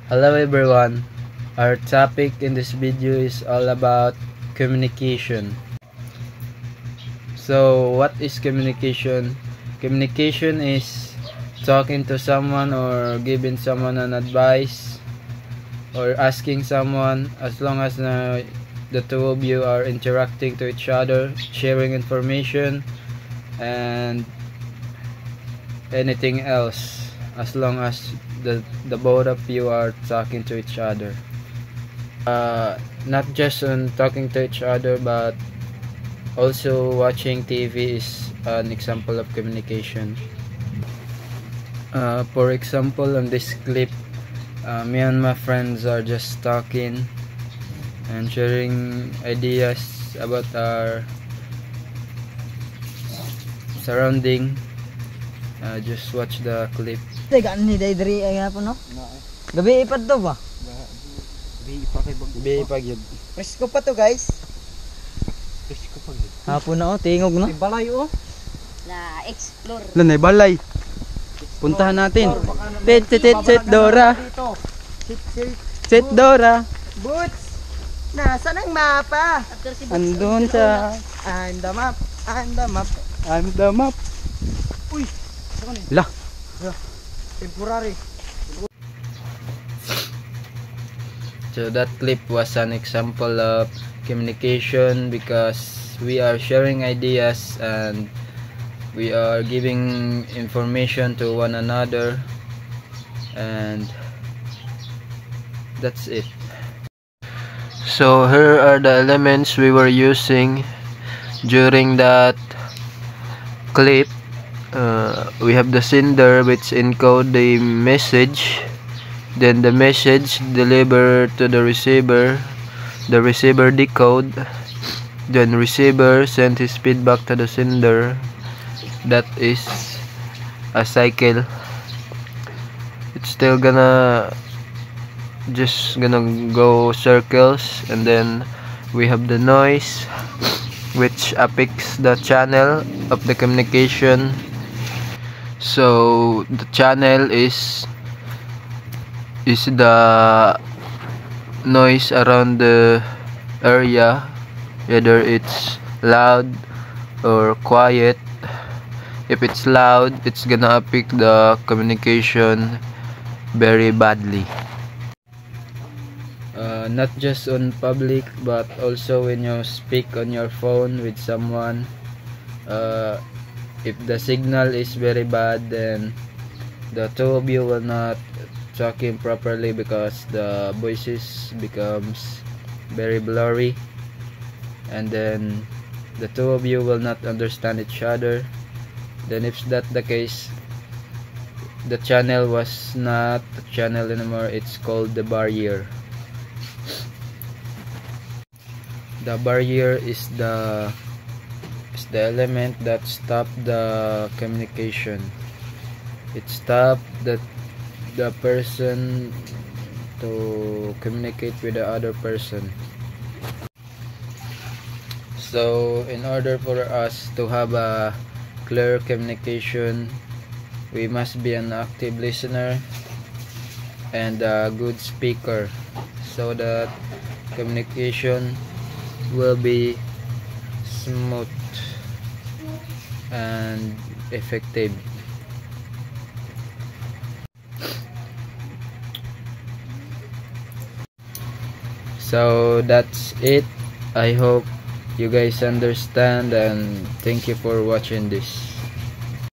Hello everyone, our topic in this video is all about communication. So what is communication? Communication is talking to someone or giving someone an advice or asking someone, as long as the two of you are interacting to each other, sharing information and anything else, as long as the both of you are talking to each other. Not just on talking to each other, but also watching TV is an example of communication. For example, on this clip, me and my friends are just talking and sharing ideas about our surrounding. Just watch the clip. Tegaan ni Daydri ay nga po no? Gabi ipad to ba? Gabi pa gyud. Presko pa to guys. Presko pa gyud. Hapon na tingog no? Balay Na explore. Lanay balay. Puntahan natin. Tit Dora. Sit Dora. Boots. Nasaan ang mapa? Andun sa I'm the map. I'm the map. I'm the map. Uy. Lah. Temporary. So that clip was an example of communication, because we are sharing ideas and we are giving information to one another, and that's it. So here are the elements we were using during that clip. We have the sender, which encode the message, then the message delivered to the receiver decode, then receiver sent his feedback to the sender. That is a cycle. It's still just gonna go circles, and then we have the noise, which affects the channel of the communication. So the channel is the noise around the area, whether it's loud or quiet. If it's loud, it's gonna affect the communication very badly. Not just on public, but also when you speak on your phone with someone. If the signal is very bad, then the two of you will not talking properly, because the voices becomes very blurry, and then the two of you will not understand each other. Then if that's the case, the channel was not a channel anymore. It's called the barrier. The barrier is the element that stop the communication. It stop the person to communicate with the other person. So in order for us to have a clear communication, we must be an active listener and a good speaker, so that communication will be smooth and effective. So that's it. I hope you guys understand, and thank you for watching this.